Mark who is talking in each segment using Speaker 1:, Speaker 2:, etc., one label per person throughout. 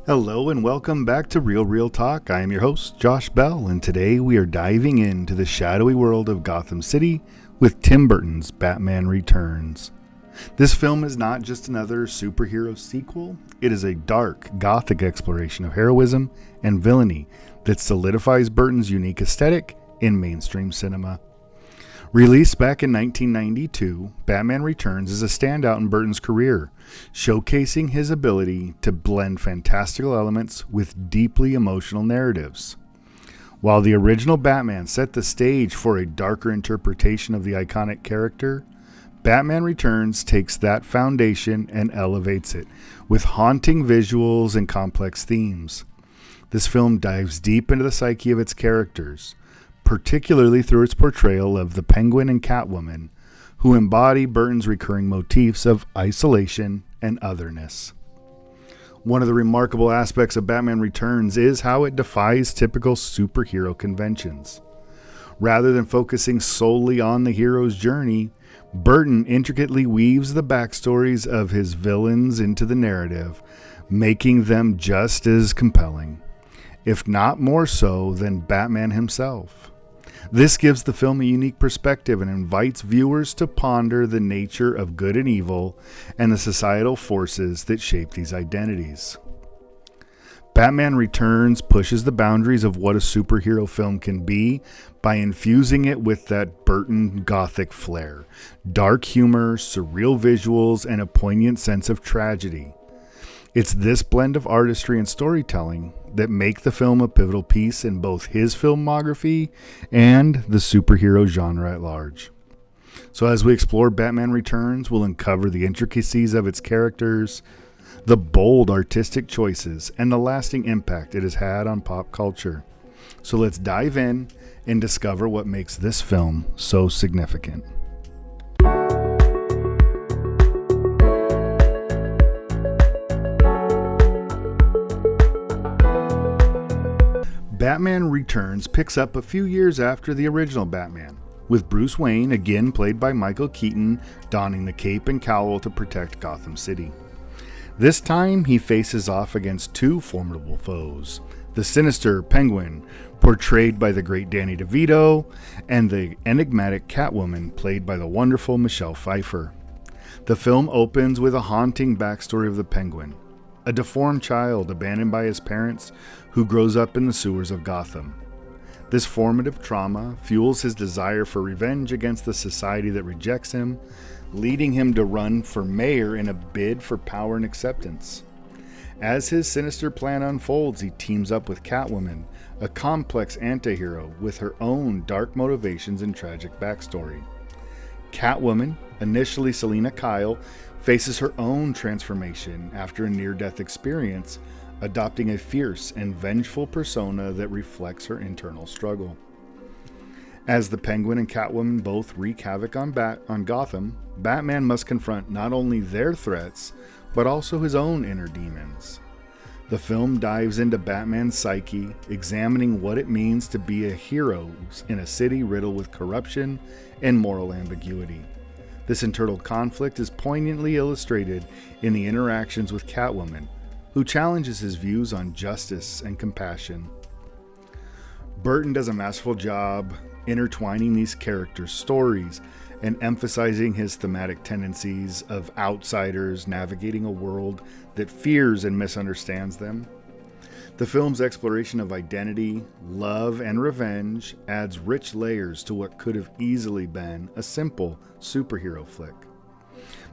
Speaker 1: Hello and welcome back to Real Talk. I am your host, Josh Bell, and today we are diving into the shadowy world of Gotham City with Tim Burton's Batman Returns. This film is not just another superhero sequel, it is a dark, gothic exploration of heroism and villainy that solidifies Burton's unique aesthetic in mainstream cinema. Released back in 1992, Batman Returns is a standout in Burton's career, showcasing his ability to blend fantastical elements with deeply emotional narratives. While the original Batman set the stage for a darker interpretation of the iconic character, Batman Returns takes that foundation and elevates it, with haunting visuals and complex themes. This film dives deep into the psyche of its characters, particularly through its portrayal of the Penguin and Catwoman, who embody Burton's recurring motifs of isolation and otherness. One of the remarkable aspects of Batman Returns is how it defies typical superhero conventions. Rather than focusing solely on the hero's journey, Burton intricately weaves the backstories of his villains into the narrative, making them just as compelling, if not more so than Batman himself. This gives the film a unique perspective and invites viewers to ponder the nature of good and evil and the societal forces that shape these identities. Batman Returns pushes the boundaries of what a superhero film can be by infusing it with that Burton gothic flair, dark humor, surreal visuals, and a poignant sense of tragedy. It's this blend of artistry and storytelling that make the film a pivotal piece in both his filmography and the superhero genre at large. So as we explore Batman Returns, we'll uncover the intricacies of its characters, the bold artistic choices, and the lasting impact it has had on pop culture. So let's dive in and discover what makes this film so significant. Batman Returns picks up a few years after the original Batman, with Bruce Wayne, again played by Michael Keaton, donning the cape and cowl to protect Gotham City. This time, he faces off against two formidable foes, the sinister Penguin, portrayed by the great Danny DeVito, and the enigmatic Catwoman, played by the wonderful Michelle Pfeiffer. The film opens with a haunting backstory of the Penguin, a deformed child abandoned by his parents who grows up in the sewers of Gotham. This formative trauma fuels his desire for revenge against the society that rejects him, leading him to run for mayor in a bid for power and acceptance. As his sinister plan unfolds, he teams up with Catwoman, a complex antihero with her own dark motivations and tragic backstory. Catwoman, initially Selina Kyle, faces her own transformation after a near-death experience, adopting a fierce and vengeful persona that reflects her internal struggle. As the Penguin and Catwoman both wreak havoc on Gotham, Batman must confront not only their threats, but also his own inner demons. The film dives into Batman's psyche, examining what it means to be a hero in a city riddled with corruption and moral ambiguity. This internal conflict is poignantly illustrated in the interactions with Catwoman, who challenges his views on justice and compassion. Burton does a masterful job intertwining these characters' stories and emphasizing his thematic tendencies of outsiders navigating a world that fears and misunderstands them. The film's exploration of identity, love, and revenge adds rich layers to what could have easily been a simple superhero flick.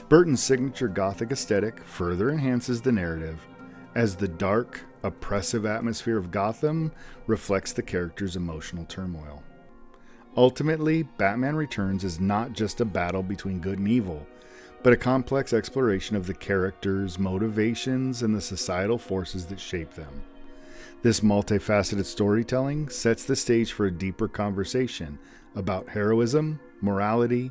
Speaker 1: Burton's signature gothic aesthetic further enhances the narrative, as the dark, oppressive atmosphere of Gotham reflects the character's emotional turmoil. Ultimately, Batman Returns is not just a battle between good and evil, but a complex exploration of the characters' motivations and the societal forces that shape them. This multifaceted storytelling sets the stage for a deeper conversation about heroism, morality,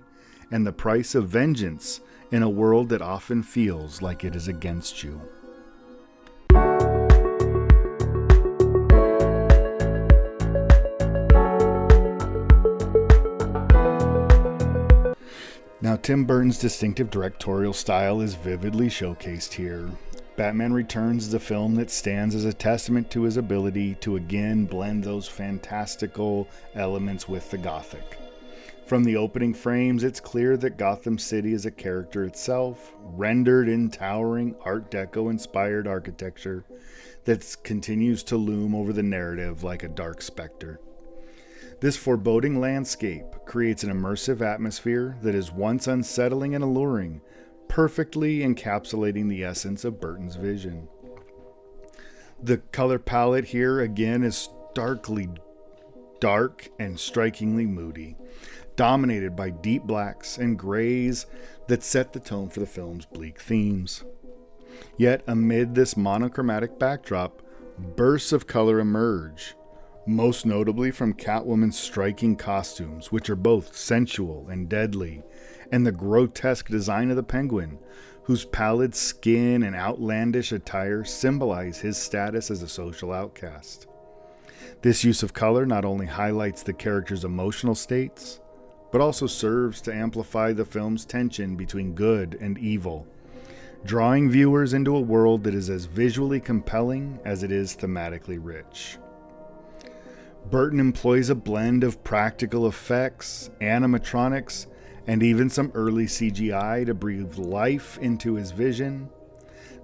Speaker 1: and the price of vengeance in a world that often feels like it is against you. Now, Tim Burton's distinctive directorial style is vividly showcased here. Batman Returns is a film that stands as a testament to his ability to again blend those fantastical elements with the gothic. From the opening frames, it's clear that Gotham City is a character itself, rendered in towering Art Deco-inspired architecture that continues to loom over the narrative like a dark specter. This foreboding landscape creates an immersive atmosphere that is once unsettling and alluring, perfectly encapsulating the essence of Burton's vision. The color palette here again is starkly dark and strikingly moody, dominated by deep blacks and grays that set the tone for the film's bleak themes. Yet amid this monochromatic backdrop, bursts of color emerge, most notably from Catwoman's striking costumes, which are both sensual and deadly, and the grotesque design of the Penguin, whose pallid skin and outlandish attire symbolize his status as a social outcast. This use of color not only highlights the character's emotional states, but also serves to amplify the film's tension between good and evil, drawing viewers into a world that is as visually compelling as it is thematically rich. Burton employs a blend of practical effects, animatronics, and even some early CGI to breathe life into his vision.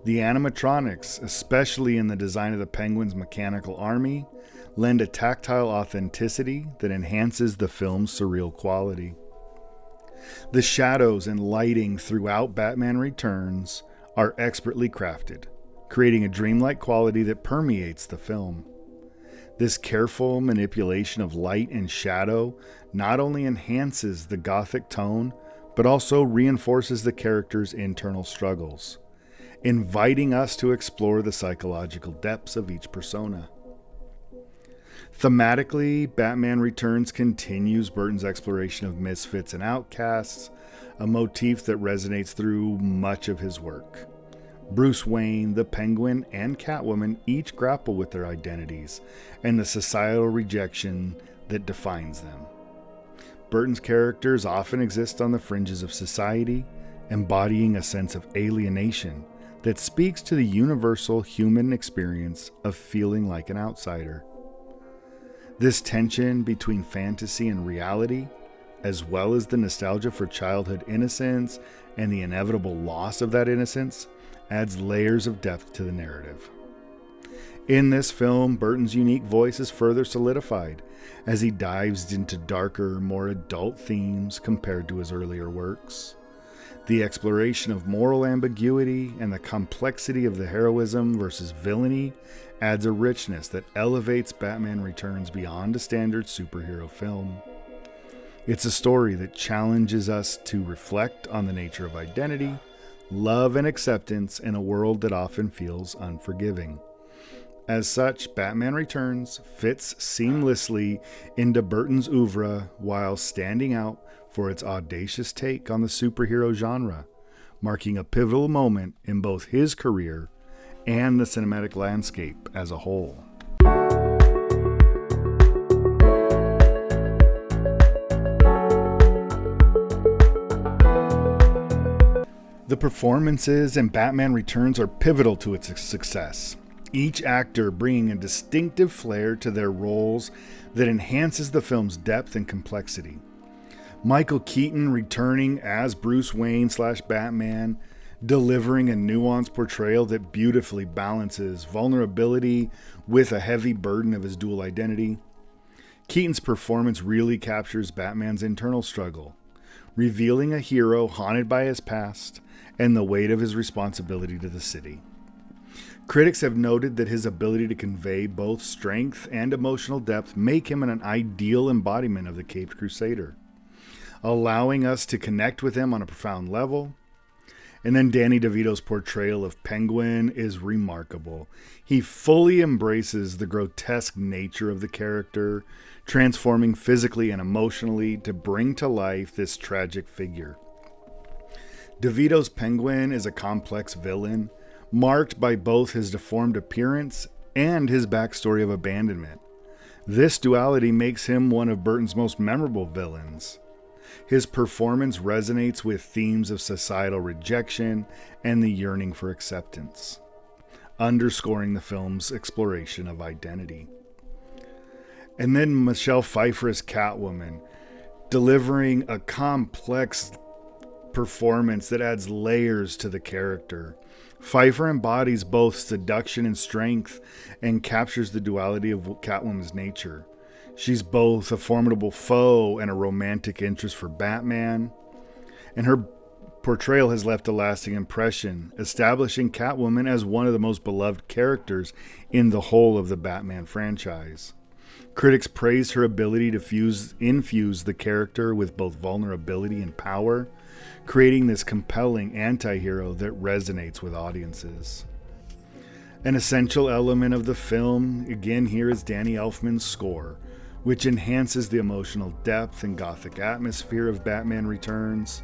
Speaker 1: The animatronics, especially in the design of the Penguin's mechanical army, lend a tactile authenticity that enhances the film's surreal quality. The shadows and lighting throughout Batman Returns are expertly crafted, creating a dreamlike quality that permeates the film. This careful manipulation of light and shadow not only enhances the gothic tone, but also reinforces the character's internal struggles, inviting us to explore the psychological depths of each persona. Thematically, Batman Returns continues Burton's exploration of misfits and outcasts, a motif that resonates through much of his work. Bruce Wayne, the Penguin, and Catwoman each grapple with their identities and the societal rejection that defines them. Burton's characters often exist on the fringes of society, embodying a sense of alienation that speaks to the universal human experience of feeling like an outsider. This tension between fantasy and reality, as well as the nostalgia for childhood innocence and the inevitable loss of that innocence, adds layers of depth to the narrative. In this film, Burton's unique voice is further solidified as he dives into darker, more adult themes compared to his earlier works. The exploration of moral ambiguity and the complexity of the heroism versus villainy adds a richness that elevates Batman Returns beyond a standard superhero film. It's a story that challenges us to reflect on the nature of identity, love, and acceptance in a world that often feels unforgiving. As such, Batman Returns fits seamlessly into Burton's oeuvre while standing out for its audacious take on the superhero genre, marking a pivotal moment in both his career and the cinematic landscape as a whole. The performances in Batman Returns are pivotal to its success, each actor bringing a distinctive flair to their roles that enhances the film's depth and complexity. Michael Keaton returning as Bruce Wayne/Batman, delivering a nuanced portrayal that beautifully balances vulnerability with a heavy burden of his dual identity. Keaton's performance really captures Batman's internal struggle, revealing a hero haunted by his past and the weight of his responsibility to the city. Critics have noted that his ability to convey both strength and emotional depth make him an ideal embodiment of the Caped Crusader, allowing us to connect with him on a profound level. And then Danny DeVito's portrayal of Penguin is remarkable. He fully embraces the grotesque nature of the character, transforming physically and emotionally to bring to life this tragic figure. DeVito's Penguin is a complex villain, marked by both his deformed appearance and his backstory of abandonment. This duality makes him one of Burton's most memorable villains. His performance resonates with themes of societal rejection and the yearning for acceptance. underscoring the film's exploration of identity. And then Michelle Pfeiffer as Catwoman, delivering a complex performance that adds layers to the character. Pfeiffer embodies both seduction and strength and captures the duality of Catwoman's nature. She's both a formidable foe and a romantic interest for Batman, and her portrayal has left a lasting impression, establishing Catwoman as one of the most beloved characters in the whole of the Batman franchise. Critics praise her ability to infuse the character with both vulnerability and power, creating this compelling anti-hero that resonates with audiences. An essential element of the film, again here, is Danny Elfman's score, which enhances the emotional depth and gothic atmosphere of Batman Returns.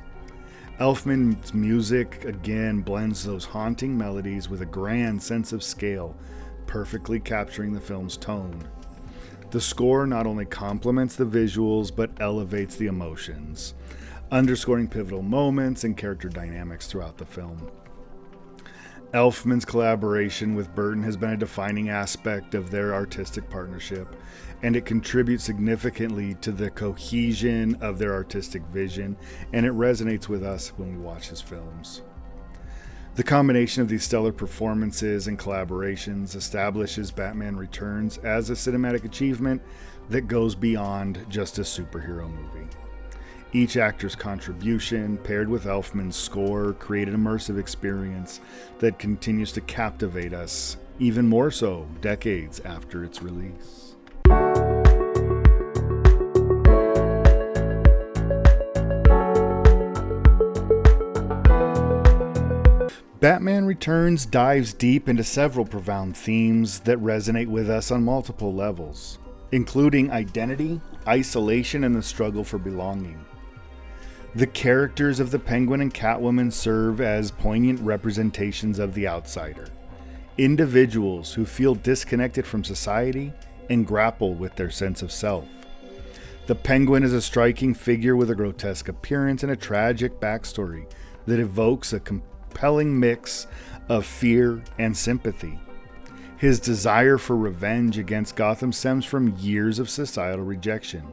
Speaker 1: Elfman's music, again, blends those haunting melodies with a grand sense of scale, perfectly capturing the film's tone. The score not only complements the visuals, but elevates the emotions, underscoring pivotal moments and character dynamics throughout the film. Elfman's collaboration with Burton has been a defining aspect of their artistic partnership, and it contributes significantly to the cohesion of their artistic vision, and it resonates with us when we watch his films. The combination of these stellar performances and collaborations establishes Batman Returns as a cinematic achievement that goes beyond just a superhero movie. Each actor's contribution, paired with Elfman's score, create an immersive experience that continues to captivate us, even more so decades after its release. Batman Returns dives deep into several profound themes that resonate with us on multiple levels, including identity, isolation, and the struggle for belonging. The characters of the Penguin and Catwoman serve as poignant representations of the outsider, individuals who feel disconnected from society and grapple with their sense of self. The Penguin is a striking figure with a grotesque appearance and a tragic backstory that evokes a compelling mix of fear and sympathy. His desire for revenge against Gotham stems from years of societal rejection,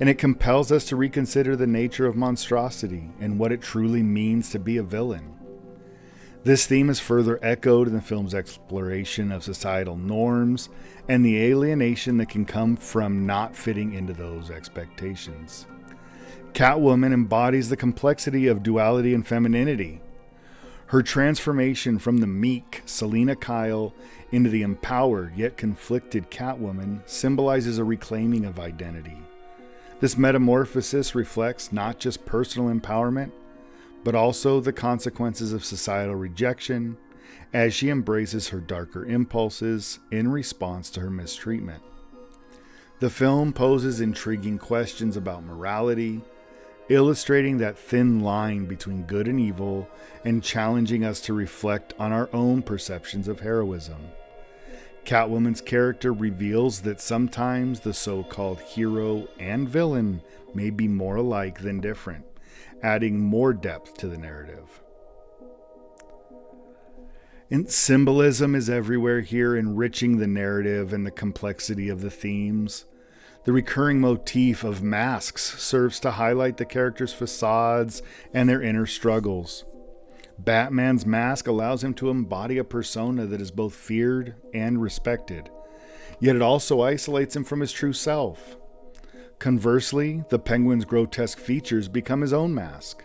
Speaker 1: and it compels us to reconsider the nature of monstrosity and what it truly means to be a villain. This theme is further echoed in the film's exploration of societal norms and the alienation that can come from not fitting into those expectations. Catwoman embodies the complexity of duality and femininity. Her transformation from the meek Selina Kyle into the empowered yet conflicted Catwoman symbolizes a reclaiming of identity. This metamorphosis reflects not just personal empowerment, but also the consequences of societal rejection as she embraces her darker impulses in response to her mistreatment. The film poses intriguing questions about morality, illustrating that thin line between good and evil and challenging us to reflect on our own perceptions of heroism. Catwoman's character reveals that sometimes the so-called hero and villain may be more alike than different, adding more depth to the narrative. And symbolism is everywhere here, enriching the narrative and the complexity of the themes. The recurring motif of masks serves to highlight the characters' facades and their inner struggles. Batman's mask allows him to embody a persona that is both feared and respected, yet it also isolates him from his true self. Conversely, the Penguin's grotesque features become his own mask,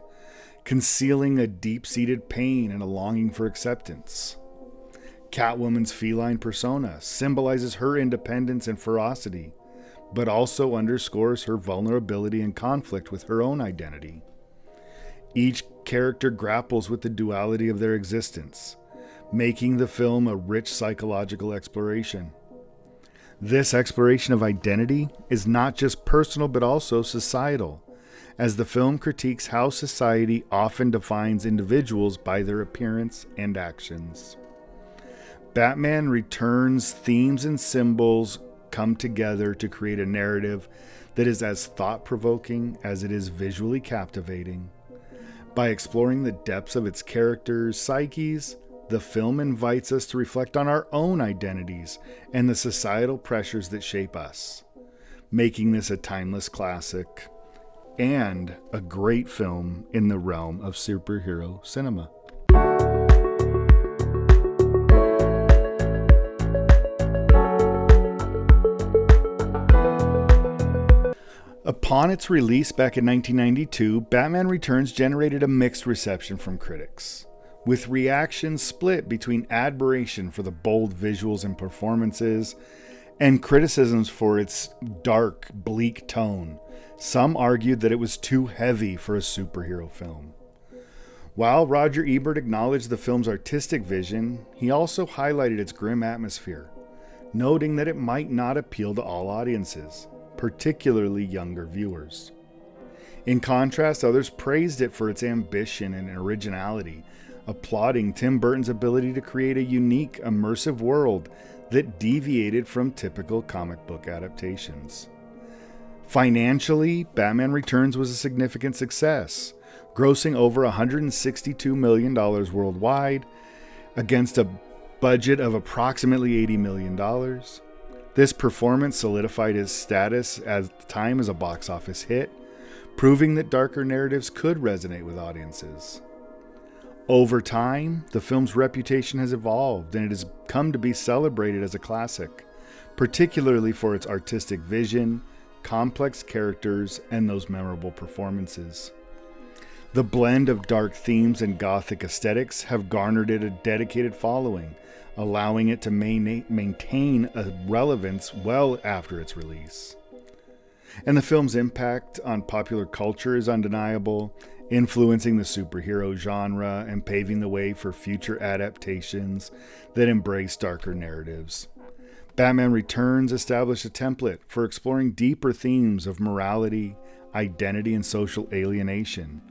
Speaker 1: concealing a deep-seated pain and a longing for acceptance. Catwoman's feline persona symbolizes her independence and ferocity, but also underscores her vulnerability and conflict with her own identity. Each character grapples with the duality of their existence, making the film a rich psychological exploration. This exploration of identity is not just personal but also societal, as the film critiques how society often defines individuals by their appearance and actions. Batman Returns themes and symbols come together to create a narrative that is as thought-provoking as it is visually captivating. By exploring the depths of its characters' psyches, the film invites us to reflect on our own identities and the societal pressures that shape us, making this a timeless classic and a great film in the realm of superhero cinema. Upon its release back in 1992, Batman Returns generated a mixed reception from critics, with reactions split between admiration for the bold visuals and performances and criticisms for its dark, bleak tone. Some argued that it was too heavy for a superhero film. While Roger Ebert acknowledged the film's artistic vision, he also highlighted its grim atmosphere, noting that it might not appeal to all audiences, particularly younger viewers. In contrast, others praised it for its ambition and originality, applauding Tim Burton's ability to create a unique, immersive world that deviated from typical comic book adaptations. Financially, Batman Returns was a significant success, grossing over $162 million worldwide against a budget of approximately $80 million. This performance solidified his status at the time as a box office hit, proving that darker narratives could resonate with audiences. Over time, the film's reputation has evolved and it has come to be celebrated as a classic, particularly for its artistic vision, complex characters, and those memorable performances. The blend of dark themes and gothic aesthetics have garnered it a dedicated following, allowing it to maintain a relevance well after its release. And the film's impact on popular culture is undeniable, influencing the superhero genre and paving the way for future adaptations that embrace darker narratives. Batman Returns established a template for exploring deeper themes of morality, identity, and social alienation,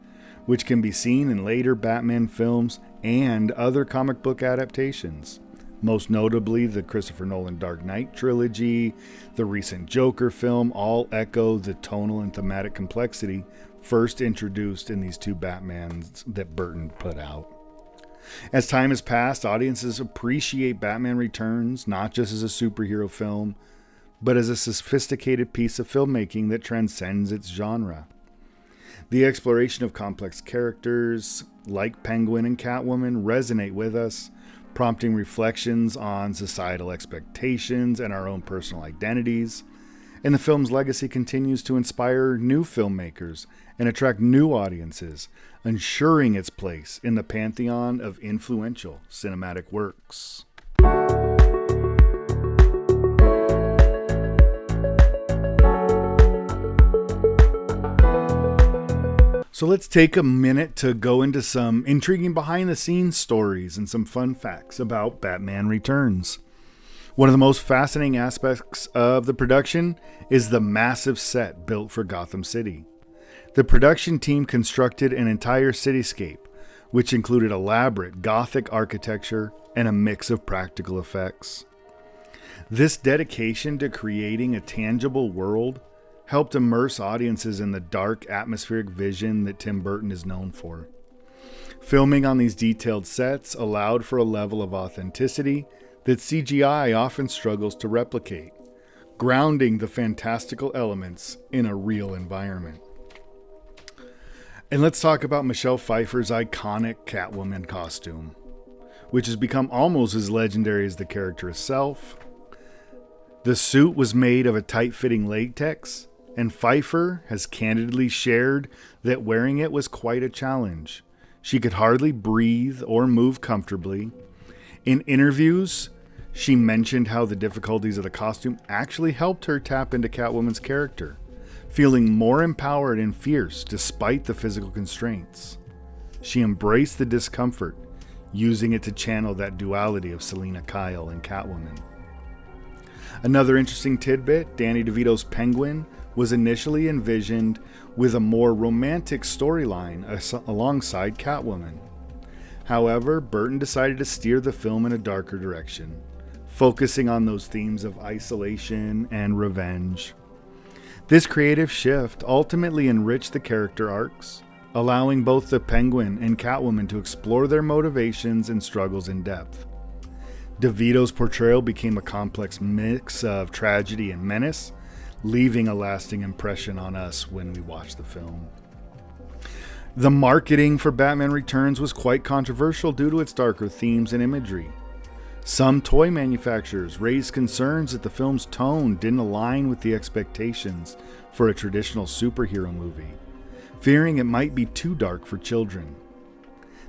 Speaker 1: which can be seen in later Batman films and other comic book adaptations, most notably the Christopher Nolan Dark Knight trilogy. The recent Joker film all echo the tonal and thematic complexity first introduced in these two Batmans that Burton put out. As time has passed, audiences appreciate Batman Returns not just as a superhero film, but as a sophisticated piece of filmmaking that transcends its genre. The exploration of complex characters like Penguin and Catwoman resonate with us, prompting reflections on societal expectations and our own personal identities. And the film's legacy continues to inspire new filmmakers and attract new audiences, ensuring its place in the pantheon of influential cinematic works. So let's take a minute to go into some intriguing behind-the-scenes stories and some fun facts about Batman Returns. One of the most fascinating aspects of the production is the massive set built for Gotham City. The production team constructed an entire cityscape, which included elaborate Gothic architecture and a mix of practical effects. This dedication to creating a tangible world helped immerse audiences in the dark, atmospheric vision that Tim Burton is known for. Filming on these detailed sets allowed for a level of authenticity that CGI often struggles to replicate, grounding the fantastical elements in a real environment. And let's talk about Michelle Pfeiffer's iconic Catwoman costume, which has become almost as legendary as the character itself. The suit was made of a tight-fitting latex, and Pfeiffer has candidly shared that wearing it was quite a challenge. She could hardly breathe or move comfortably. In interviews, she mentioned how the difficulties of the costume actually helped her tap into Catwoman's character, feeling more empowered and fierce despite the physical constraints. She embraced the discomfort, using it to channel that duality of Selina Kyle and Catwoman. Another interesting tidbit, Danny DeVito's Penguin was initially envisioned with a more romantic storyline alongside Catwoman. However, Burton decided to steer the film in a darker direction, focusing on those themes of isolation and revenge. This creative shift ultimately enriched the character arcs, allowing both the Penguin and Catwoman to explore their motivations and struggles in depth. DeVito's portrayal became a complex mix of tragedy and menace, leaving a lasting impression on us when we watched the film. The marketing for Batman Returns was quite controversial due to its darker themes and imagery. Some toy manufacturers raised concerns that the film's tone didn't align with the expectations for a traditional superhero movie, fearing it might be too dark for children.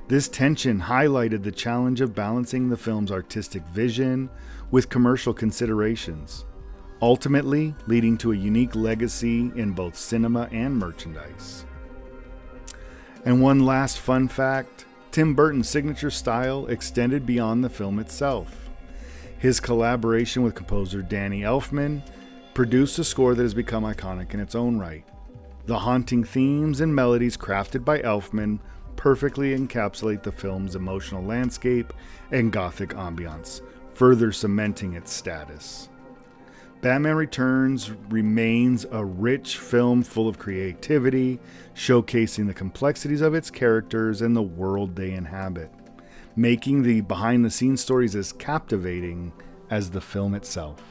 Speaker 1: This tension highlighted the challenge of balancing the film's artistic vision with commercial considerations, ultimately leading to a unique legacy in both cinema and merchandise. And one last fun fact, Tim Burton's signature style extended beyond the film itself. His collaboration with composer Danny Elfman produced a score that has become iconic in its own right. The haunting themes and melodies crafted by Elfman perfectly encapsulate the film's emotional landscape and gothic ambiance, further cementing its status. Batman Returns remains a rich film full of creativity, showcasing the complexities of its characters and the world they inhabit, making the behind-the-scenes stories as captivating as the film itself.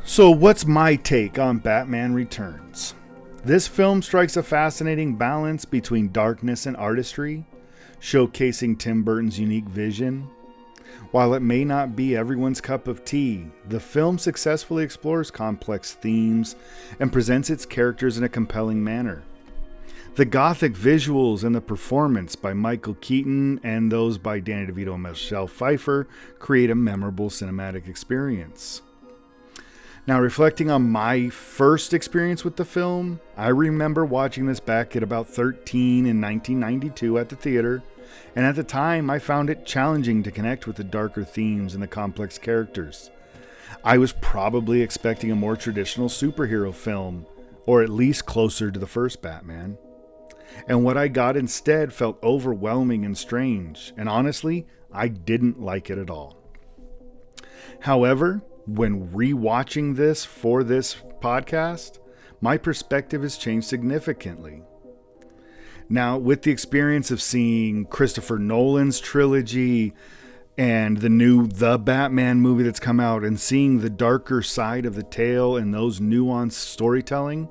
Speaker 1: So what's my take on Batman Returns? This film strikes a fascinating balance between darkness and artistry, showcasing Tim Burton's unique vision. While it may not be everyone's cup of tea, the film successfully explores complex themes and presents its characters in a compelling manner. The gothic visuals and the performance by Michael Keaton and those by Danny DeVito and Michelle Pfeiffer create a memorable cinematic experience. Now, reflecting on my first experience with the film, I remember watching this back at about 13 in 1992 at the theater, and at the time I found it challenging to connect with the darker themes and the complex characters. I was probably expecting a more traditional superhero film, or at least closer to the first Batman. And what I got instead felt overwhelming and strange, and honestly, I didn't like it at all. However, when rewatching this for this podcast, my perspective has changed significantly. Now, with the experience of seeing Christopher Nolan's trilogy and the new The Batman movie that's come out, and seeing the darker side of the tale and those nuanced storytelling,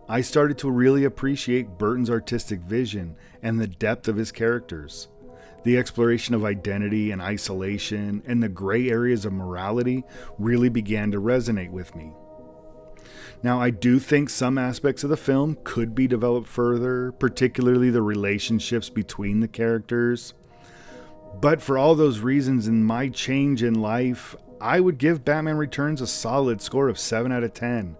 Speaker 1: I started to really appreciate Burton's artistic vision and the depth of his characters. The exploration of identity and isolation and the gray areas of morality really began to resonate with me. Now, I do think some aspects of the film could be developed further, particularly the relationships between the characters. But for all those reasons and my change in life, I would give Batman Returns a solid score of 7 out of 10.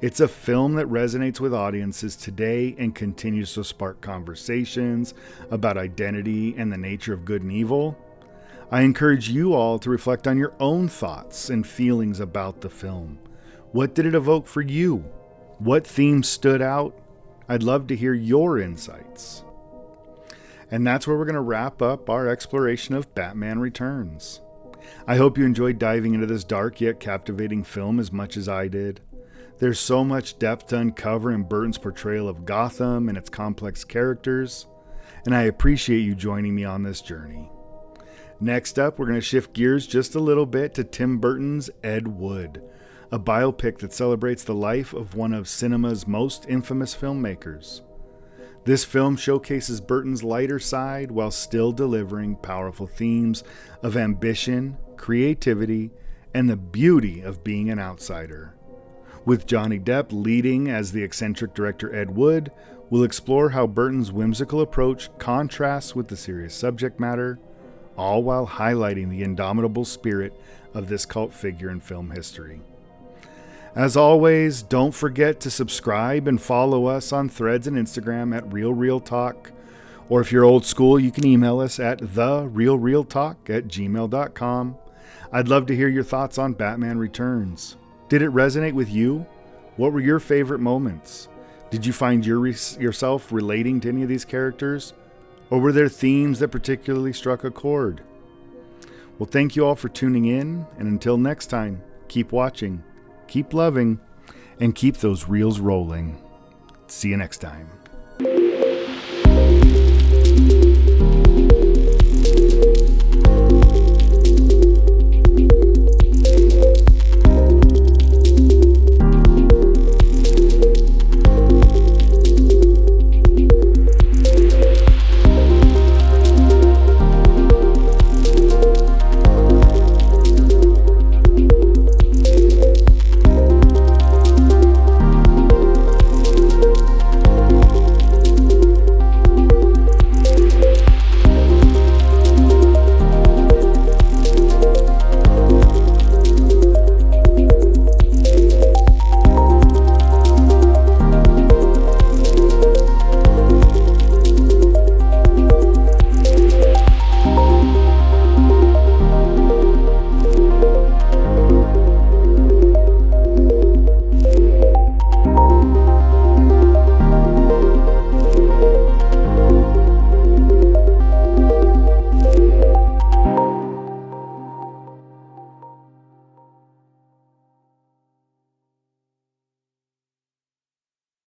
Speaker 1: It's a film that resonates with audiences today and continues to spark conversations about identity and the nature of good and evil. I encourage you all to reflect on your own thoughts and feelings about the film. What did it evoke for you? What themes stood out? I'd love to hear your insights. And that's where we're going to wrap up our exploration of Batman Returns. I hope you enjoyed diving into this dark yet captivating film as much as I did. There's so much depth to uncover in Burton's portrayal of Gotham and its complex characters, and I appreciate you joining me on this journey. Next up, we're going to shift gears just a little bit to Tim Burton's Ed Wood, a biopic that celebrates the life of one of cinema's most infamous filmmakers. This film showcases Burton's lighter side while still delivering powerful themes of ambition, creativity, and the beauty of being an outsider. With Johnny Depp leading as the eccentric director Ed Wood, we'll explore how Burton's whimsical approach contrasts with the serious subject matter, all while highlighting the indomitable spirit of this cult figure in film history. As always, don't forget to subscribe and follow us on Threads and Instagram at RealRealTalk, or if you're old school, you can email us at therealrealtalk@gmail.com. I'd love to hear your thoughts on Batman Returns. Did it resonate with you? What were your favorite moments? Did you find yourself relating to any of these characters? Or were there themes that particularly struck a chord? Well, thank you all for tuning in, and until next time, keep watching, keep loving, and keep those reels rolling. See you next time.